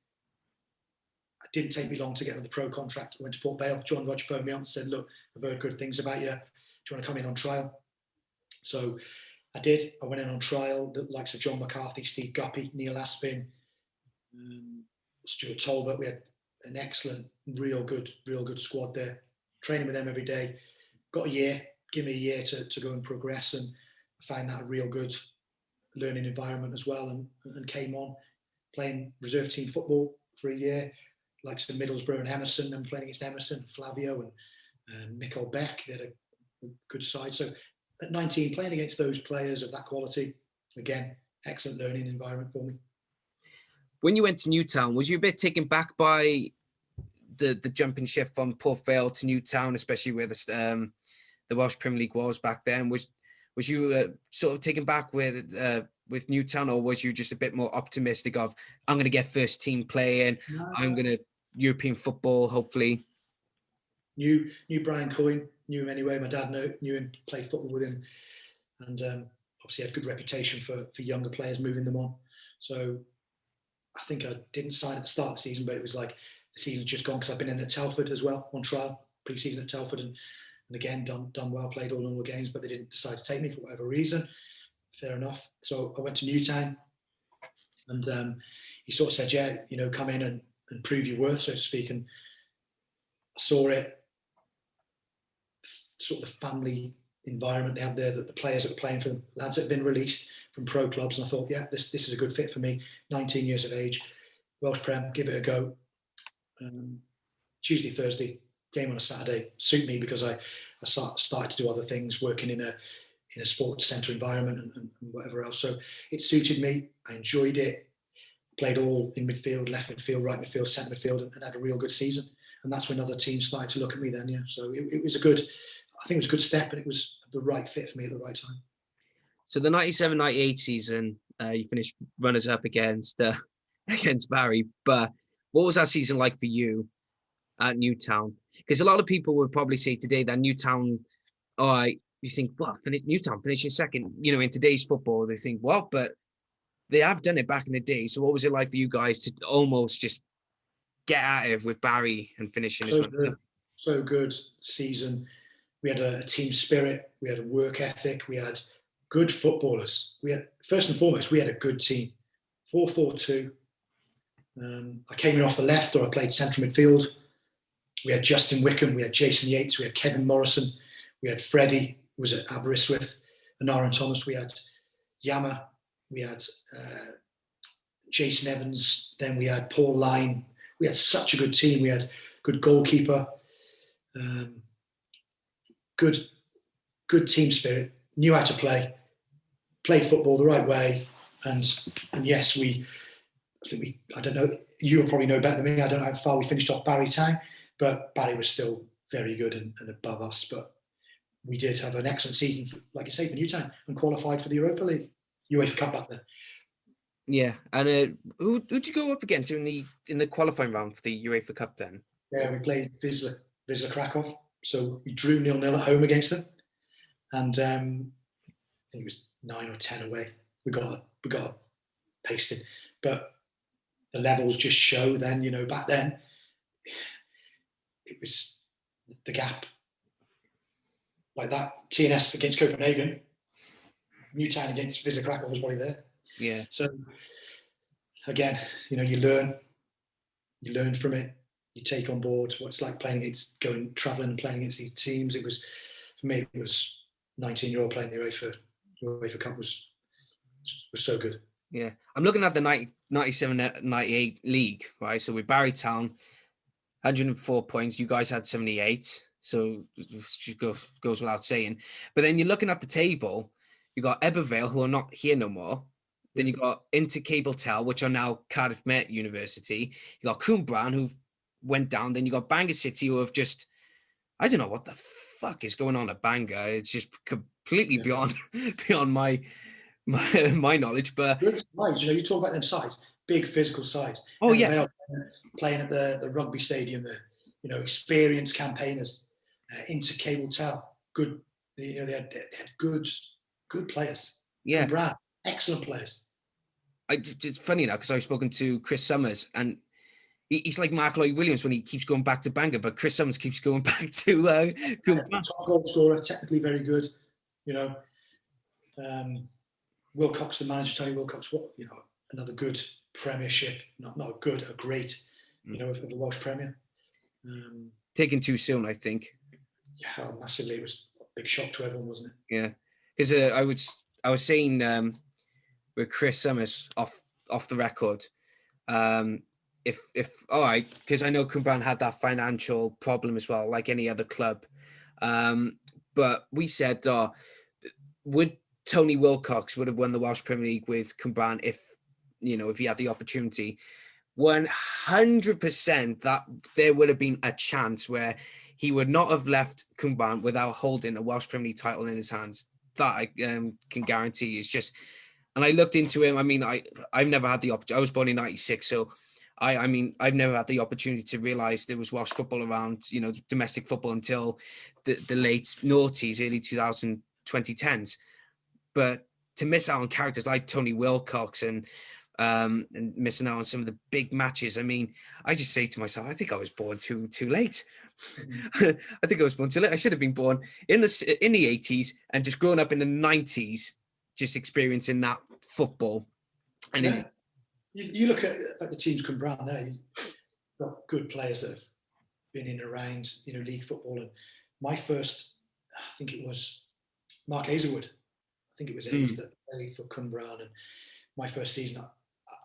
It didn't take me long to get another pro contract. I went to Port Vale. John Rodge phoned me up and said, "Look, I've heard good things about you. Do you want to come in on trial?" So I did. I went in on trial. The likes of John McCarthy, Steve Guppy, Neil Aspin, Stuart Tolbert. We had an excellent, real good squad there. Training with them every day. Got a year. Give me a year to go and progress, and I found that a real good learning environment as well. And came on playing reserve team football for a year, like some Middlesbrough and Emerson, and playing against Emerson, Flavio and Mikkel Beck. They had a good side. So at 19, playing against those players of that quality, again, excellent learning environment for me. When you went to Newtown, was you a bit taken back by the jumping shift from Port Vale to Newtown, especially where the Welsh Premier League was back then? Was you sort of taken back with Newtown, or was you just a bit more optimistic of, I'm going to get first team playing, I'm going to European football, hopefully? Knew Brian Coyne, knew him anyway. My dad knew him, played football with him, and obviously had good reputation for younger players, moving them on. So I think I didn't sign at the start of the season, but it was like the season's just gone, because I've been in at Telford as well on trial, pre-season at Telford, and again done well, played all the games, but they didn't decide to take me for whatever reason. Fair enough. So I went to Newtown, and he sort of said, "Yeah, come in and prove your worth," so to speak. And I saw it, sort of the family environment they had there, that the players that were playing for them, lads that had been released from pro clubs, and I thought, yeah, this is a good fit for me. 19 years of age, Welsh Prem, give it a go. Tuesday, Thursday, game on a Saturday, suit me, because I started to do other things, working in a sports centre environment and whatever else. So it suited me. I enjoyed it. Played all in midfield, left midfield, right midfield, centre midfield, and had a real good season. And that's when other teams started to look at me then, yeah. So it was I think it was a good step, and it was the right fit for me at the right time. So the 97-98 season, you finished runners-up against Barry. But what was that season like for you at Newtown? Because a lot of people would probably say today that Newtown, you think, well, Newtown finishing second, in today's football, they think, well, but they have done it back in the day. So what was it like for you guys to almost just get at it with Barry and finishing his run? So good season. We had a team spirit. We had a work ethic. We had good footballers. First and foremost, we had a good team. 4-4-2. I came in off the left, or I played central midfield. We had Justin Wickham. We had Jason Yates. We had Kevin Morrison. We had Freddie, who was at Aberystwyth, and Aaron Thomas. We had Yama. We had Jason Evans. Then we had Paul Lyne. We had such a good team. We had good goalkeeper. Good team spirit. Knew how to play. Played football the right way. And yes, I don't know, you'll probably know better than me. I don't know how far we finished off Barry Town, but Barry was still very good and above us. But we did have an excellent season, like you say, for Newtown, and qualified for the Europa League, UEFA Cup back then. Yeah, and who'd you go up against in the qualifying round for the UEFA Cup then? Yeah, we played Wisla Krakow, so we drew 0-0 at home against them, and I think it was 9 or 10 away. We got pasted, but the levels just show then, back then, it was the gap. Like that, TNS against Copenhagen, Newtown against Wisla Krakow was probably there. Yeah. So again, you learn from it. You take on board what it's like traveling and playing against these teams. It was, for me, it was 19-year-old playing the UEFA Cup was so good. Yeah. I'm looking at the 97-98 league, right? So with Barry Town, 104 points. You guys had 78. So it goes without saying. But then you're looking at the table, you got Ebervale, who are not here no more. Then you got Inter Cable Tel, which are now Cardiff Met University. You got Cwmbran, who went down. Then you got Bangor City, who have just, I don't know what the fuck is going on at Bangor. It's just completely beyond my knowledge. But Good sides, you talk about them sides, big physical sides. oh yeah, Vale playing at the rugby stadium, the experienced campaigners, into Cable Tel, good. They had good players. yeah. Cwmbran, excellent players. It's funny now because I've spoken to Chris Summers, and he's like Mark Lloyd Williams when he keeps going back to Bangor, but Chris Summers keeps going back to top goal scorer, technically very good. Wilcox, the manager, Tony Wilcox, another good Premiership, not good, a great, of the Welsh Premier. Taken too soon, I think. Yeah, massively. It was a big shock to everyone, wasn't it? Yeah, because I was saying with Chris Summers off the record, if all right, because I know Cwmbran had that financial problem as well, like any other club. But we said, would Tony Wilcox would have won the Welsh Premier League with Cwmbran if he had the opportunity? 100% that there would have been a chance where he would not have left Cwmbran without holding a Welsh Premier League title in his hands. That I can guarantee. Is just, and I looked into him. I mean, I've never had the opportunity. I was born in '96, so I mean, I've never had the opportunity to realise there was Welsh football around, domestic football until the late noughties, early 2010s. But to miss out on characters like Tony Wilcox and missing out on some of the big matches, I mean, I just say to myself, I think I was born too late. I think I was born too late. I should have been born in the 80s and just grown up in the 90s, just experiencing that football. And yeah. You look at the teams Cwmbran now, you've got good players that have been in and around, league football. And my first, I think it was Mark Hazelwood. I think it was Hayes that played for Cwmbran. And my first season,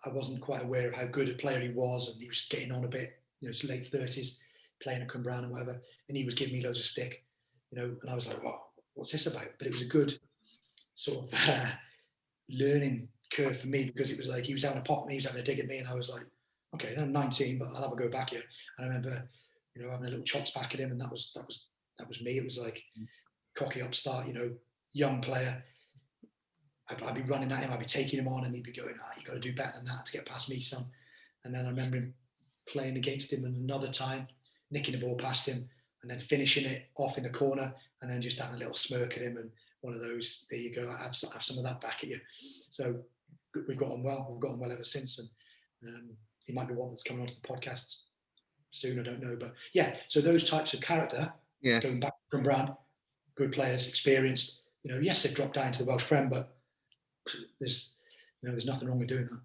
I wasn't quite aware of how good a player he was, and he was getting on a bit, his late 30s, playing at Cwmbran and whatever. And he was giving me loads of stick, and I was like, "Oh, what's this about?" But it was a good sort of learning curve for me, because it was like he was having a pop at me, he was having a dig at me, and I was like, "Okay, I'm 19, but I'll have a go back here." And I remember, having a little chops back at him, and that was me. It was like cocky upstart, young player. I'd be running at him, I'd be taking him on, and he'd be going, "You got to do better than that to get past me, son." And then I remember him playing against him another time, nicking the ball past him, and then finishing it off in the corner, and then just having a little smirk at him, and one of those, there you go, have some of that back at you. So we've got on well. We've got on well ever since, and he might be one that's coming onto the podcast soon. I don't know, but yeah. So those types of character, going back from Brand, good players, experienced. Yes, they've dropped down to the Welsh Prem, but there's nothing wrong with doing that.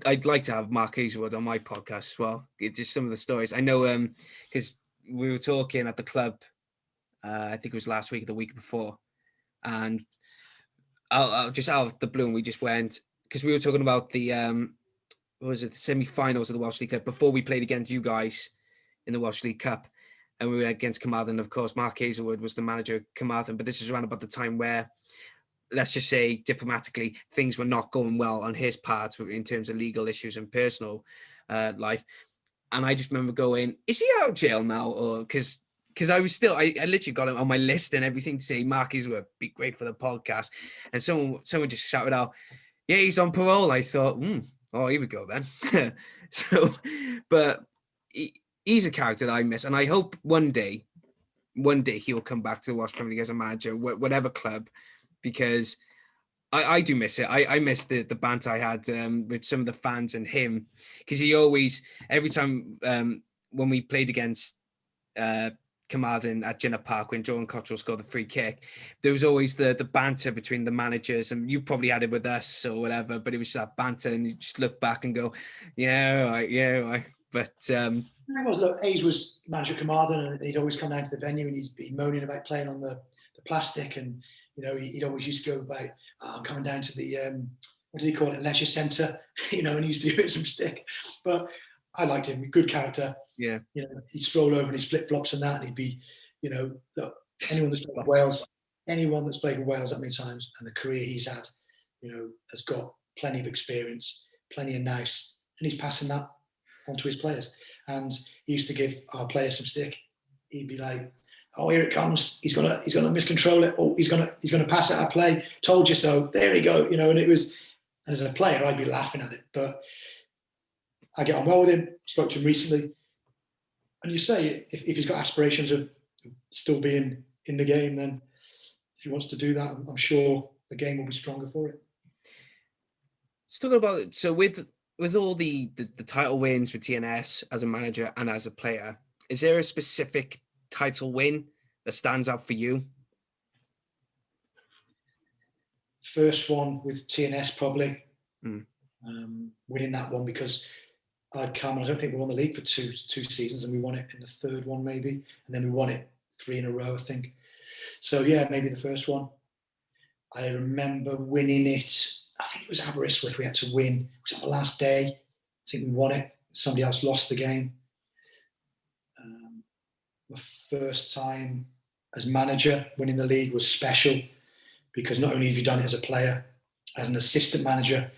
I'd like to have Mark Hazelwood on my podcast as well. Just some of the stories I know, because we were talking at the club. I think it was last week or the week before, and I'll just out of the blue, and we just went, because we were talking about the the semi-finals of the Welsh League Cup before we played against you guys in the Welsh League Cup, and we were against Carmarthen. Of course, Mark Hazelwood was the manager of Carmarthen, but this is around about the time where, let's just say diplomatically, things were not going well on his part in terms of legal issues and personal life. And I just remember going, "Is he out of jail now?" Or because I was still, I literally got it on my list and everything to say Mark Hazelwood be great for the podcast, and someone just shouted out, "Yeah, he's on parole." I thought, "Oh, here we go then." So, but he's a character that I miss, and I hope one day he'll come back to the Welsh Premier League as a manager, whatever club, because I do miss it. I miss the banter I had with some of the fans and him, because he always, every time when we played against Carmarthen at Jinnah Park, when Jordan Cottrell scored the free kick, there was always the banter between the managers, and you probably had it with us or whatever, but it was just that banter, and you just look back and go, "Yeah, right, yeah, right." But Hayes was manager of Carmarthen, and he'd always come down to the venue, and he'd be moaning about playing on the plastic, and he'd always used to go about, "I'm coming down to the what did he call it, leisure centre, and he used to give it some stick. But I liked him, good character. Yeah. He'd stroll over in his flip-flops and that, and he'd be, look, anyone that's played for Wales that many times, and the career he's had, has got plenty of experience, plenty of nous, and he's passing that on to his players. And he used to give our players some stick. He'd be like, "Oh, here it comes. He's gonna miscontrol it. Oh, he's gonna pass it out of play. Told you so. There you go." And it was, as a player, I'd be laughing at it, but I get on well with him. Spoke to him recently, and you say if he's got aspirations of still being in the game, then if he wants to do that, I'm sure the game will be stronger for it. Talking about, so with all the title wins with TNS as a manager and as a player, is there a specific title win that stands out for you? First one with TNS, probably. Winning that one, because I'd come, and I don't think we won the league for two seasons, and we won it in the third one maybe, and then we won it 3 in a row, I think. So yeah, maybe the first one. I remember winning it, I think it was Aberystwyth we had to win. It was on the last day. I think we won it. Somebody else lost the game. My first time as manager winning the league was special, because not only have you done it as a player, as an assistant manager,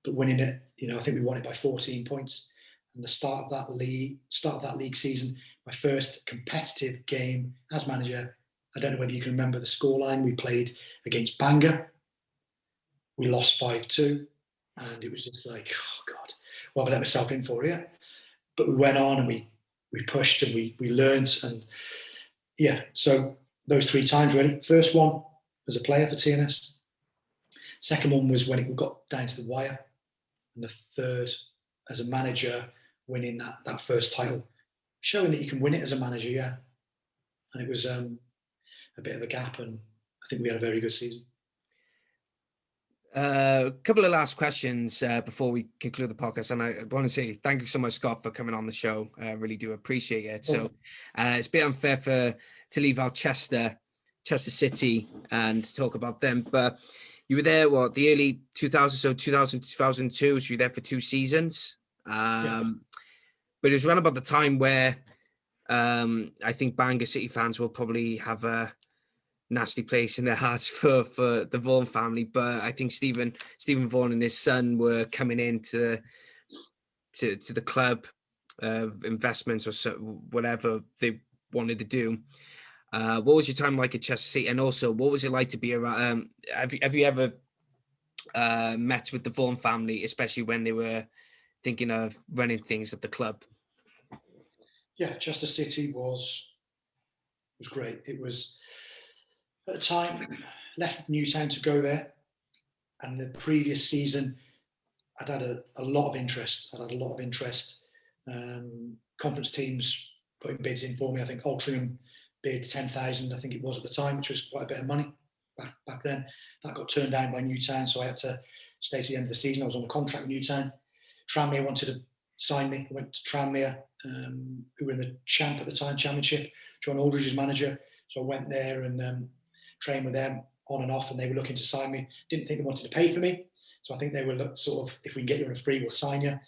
but winning it, I think we won it by 14 points. And the start of that league season, my first competitive game as manager, I don't know whether you can remember the scoreline. We played against Bangor. We lost 5-2. And it was just like, oh God, what have I let myself in for here? But we went on and we pushed and we learned. And yeah, so those 3 times really. First one as a player for TNS. Second one was when it got down to the wire. And the third as a manager, winning that first title, showing that you can win it as a manager, yeah. And it was a bit of a gap, and I think we had a very good season. A couple of last questions before we conclude the podcast, and I want to say thank you so much, Scott, for coming on the show. I really do appreciate it. So it's a bit unfair to leave out Chester City and talk about them, but you were there the early 2000s, so 2000 2002, so you were there for 2 seasons. But it was around about the time where I think Bangor City fans will probably have a nasty place in their hearts for the Vaughan family. But I think Stephen Vaughan and his son were coming into the club, investments or so, whatever they wanted to do. What was your time like at Chester City, and also what was it like to be around? Have you ever met with the Vaughan family, especially when they were thinking of running things at the club? Yeah, Chester City was great. It was, at the time, left Newtown to go there, and the previous season I'd had a lot of interest. Conference teams putting bids in for me. I think Altrincham bid 10,000, I think it was at the time, which was quite a bit of money back then. That got turned down by Newtown, so I had to stay to the end of the season. I was on a contract with Newtown. Tranmere wanted to sign me. I went to Tranmere, who were in the championship. John Aldridge's manager. So I went there and trained with them on and off, and they were looking to sign me. Didn't think they wanted to pay for me. So I think they were sort of, if we can get you on a free, we'll sign you.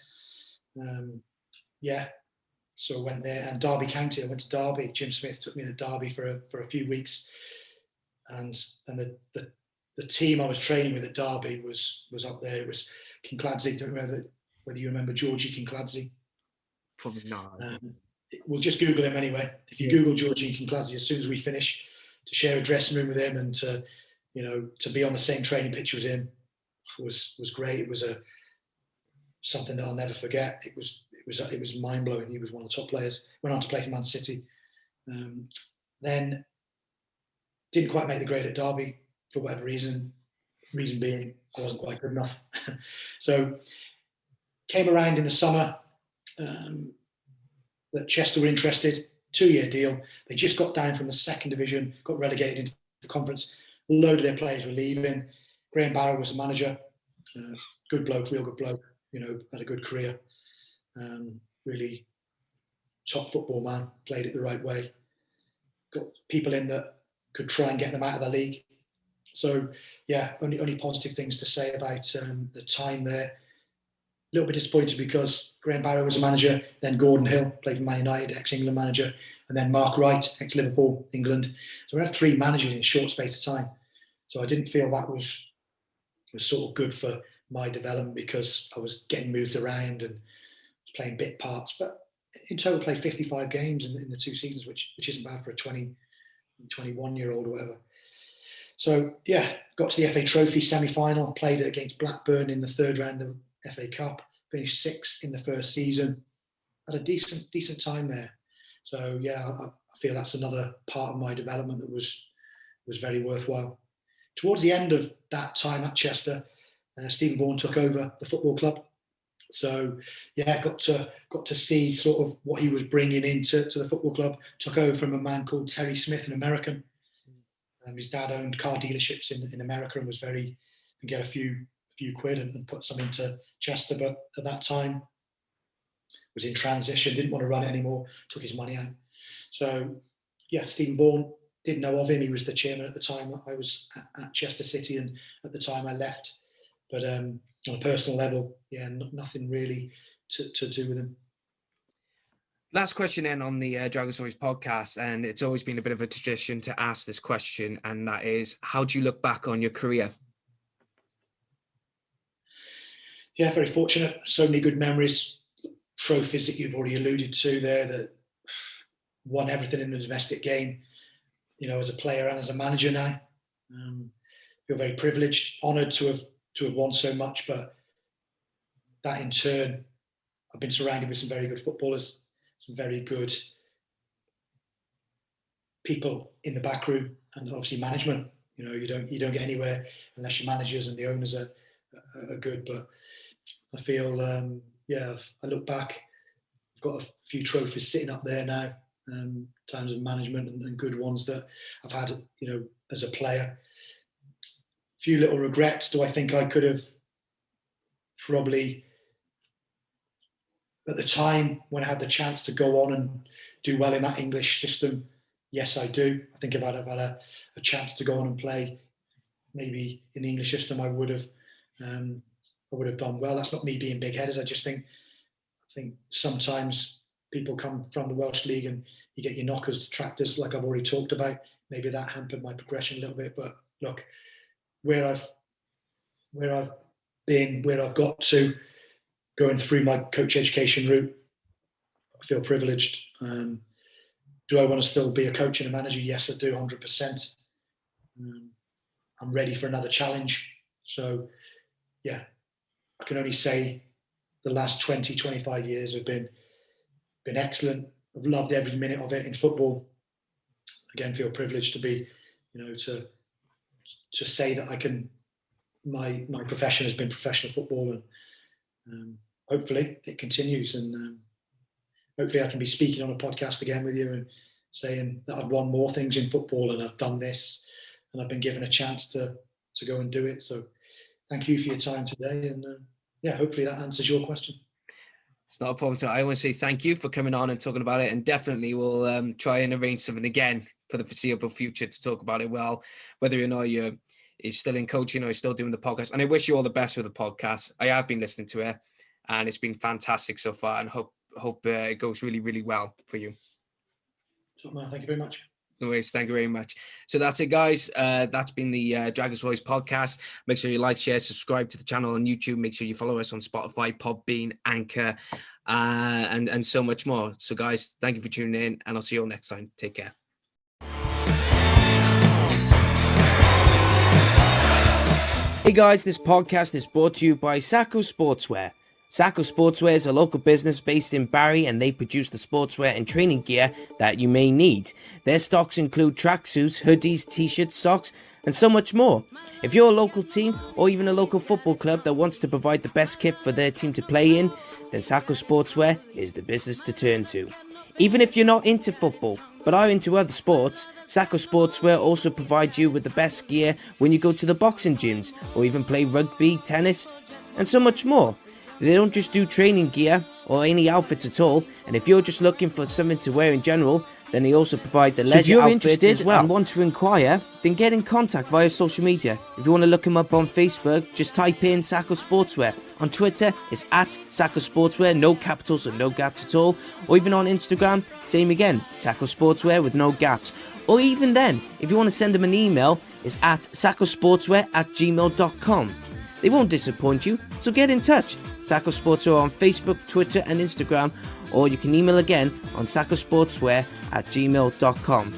Yeah. So I went there, and Derby County, I went to Derby. Jim Smith took me to Derby for a few weeks. And the team I was training with at Derby was up there. It was Kincladze. Don't know whether you remember Georgie Kincladze. Probably not. We'll just Google him anyway. If you Google Georgie Kincladze, as soon as we finish, to share a dressing room with him and to be on the same training pitch with him was great. It was something that I'll never forget. It was mind blowing. He was one of the top players. Went on to play for Man City. Then didn't quite make the grade at Derby for whatever reason. Reason being, I wasn't quite good enough. So came around in the summer that Chester were interested. 2-year deal. They just got down from the second division, got relegated into the conference. A load of their players were leaving. Graham Barrow was the manager. Good bloke, real good bloke. Had a good career. Really top football man. Played it the right way. Got people in that could try and get them out of the league. So yeah, only positive things to say about the time there. A little bit disappointed because Graham Barrow was a manager, then Gordon Hill, played for Man United, ex-England manager, and then Mark Wright, ex-Liverpool, England. So we had 3 managers in a short space of time. So I didn't feel that was sort of good for my development because I was getting moved around and was playing bit parts. But in total, played 55 games in the 2 seasons, which isn't bad for a 21-year-old or whatever. So yeah, got to the FA Trophy semi-final, played it against Blackburn in the 3rd round of FA Cup, finished 6th in the first season, had a decent time there. So yeah, I feel that's another part of my development that was very worthwhile. Towards the end of that time at Chester, Stephen Vaughan took over the football club. So yeah, got to see sort of what he was bringing into the football club. Took over from a man called Terry Smith, an American. His dad owned car dealerships in America and was can get a few quid and put some into Chester. But at that time, was in transition, didn't want to run it anymore, took his money out. So yeah, Stephen Vaughan, didn't know of him. He was the chairman at the time. I was at Chester City, and at the time I left. But on a personal level, yeah, nothing really to do with him. Last question then on the Dragons Voice podcast, and it's always been a bit of a tradition to ask this question, and that is, how do you look back on your career? Yeah, very fortunate. So many good memories, trophies that you've already alluded to there, that won everything in the domestic game, you know, as a player and as a manager now. Feel very privileged, honoured to have won so much, but that in turn, I've been surrounded with some very good footballers, some very good people in the back room, and obviously management. You know, you don't get anywhere unless your managers and the owners are good. But I feel, I look back, I've got a few trophies sitting up there now, in terms of management and good ones that I've had, you know, as a player. A few little regrets. Do I think I could have probably, at the time when I had the chance to go on and do well in that English system? Yes, I do. I think if I'd have had a chance to go on and play maybe in the English system, I would have done well. That's not me being big-headed. I think sometimes people come from the Welsh League and you get your knockers, detractors, like I've already talked about. Maybe that hampered my progression a little bit. But look, where I've been, where I've got to, going through my coach education route, I feel privileged. Do I want to still be a coach and a manager? Yes, I do, 100%. I'm ready for another challenge. So, yeah, I can only say the last 20, 25 years have been excellent. I've loved every minute of it in football. Again, feel privileged to be, you know, to say that I can. My profession has been professional football, and hopefully it continues. And hopefully I can be speaking on a podcast again with you and saying that I've won more things in football and I've done this and I've been given a chance to go and do it. So thank you for your time today. And hopefully that answers your question. It's not a problem at all. I want to say thank you for coming on and talking about it, and definitely we'll try and arrange something again for the foreseeable future to talk about it. Well, whether or not you're still in coaching or you're still doing the podcast. And I wish you all the best with the podcast. I have been listening to it and it's been fantastic so far, and hope it goes really, really well for you. Thank you very much. No worries. Thank you very much. So that's it, guys. That's been the Dragons Voice podcast. Make sure you like, share, subscribe to the channel on YouTube. Make sure you follow us on Spotify, Podbean, Anchor, and so much more. So, guys, thank you for tuning in, and I'll see you all next time. Take care. Hey, guys, this podcast is brought to you by Sacco Sportswear. Sacco Sportswear is a local business based in Barry, and they produce the sportswear and training gear that you may need. Their stocks include tracksuits, hoodies, t-shirts, socks, and so much more. If you're a local team or even a local football club that wants to provide the best kit for their team to play in, then Sacco Sportswear is the business to turn to. Even if you're not into football, but are into other sports, Sacco Sportswear also provides you with the best gear when you go to the boxing gyms, or even play rugby, tennis, and so much more. They don't just do training gear or any outfits at all, and if you're just looking for something to wear in general, Then they also provide the So if leisure you're outfits interested as well. and want to inquire, then get in contact via social media. If you want to look him up on Facebook, just type in Sacco Sportswear. On Twitter, it's at Sacco Sportswear, no capitals and no gaps at all. Or even on Instagram, same again, Sacco Sportswear with no gaps. Or even then, if you want to send them an email, it's at saccosportswear@gmail.com. They won't disappoint you, so get in touch. Sacco Sportswear on Facebook, Twitter and Instagram, or you can email again on saccosportswear@gmail.com.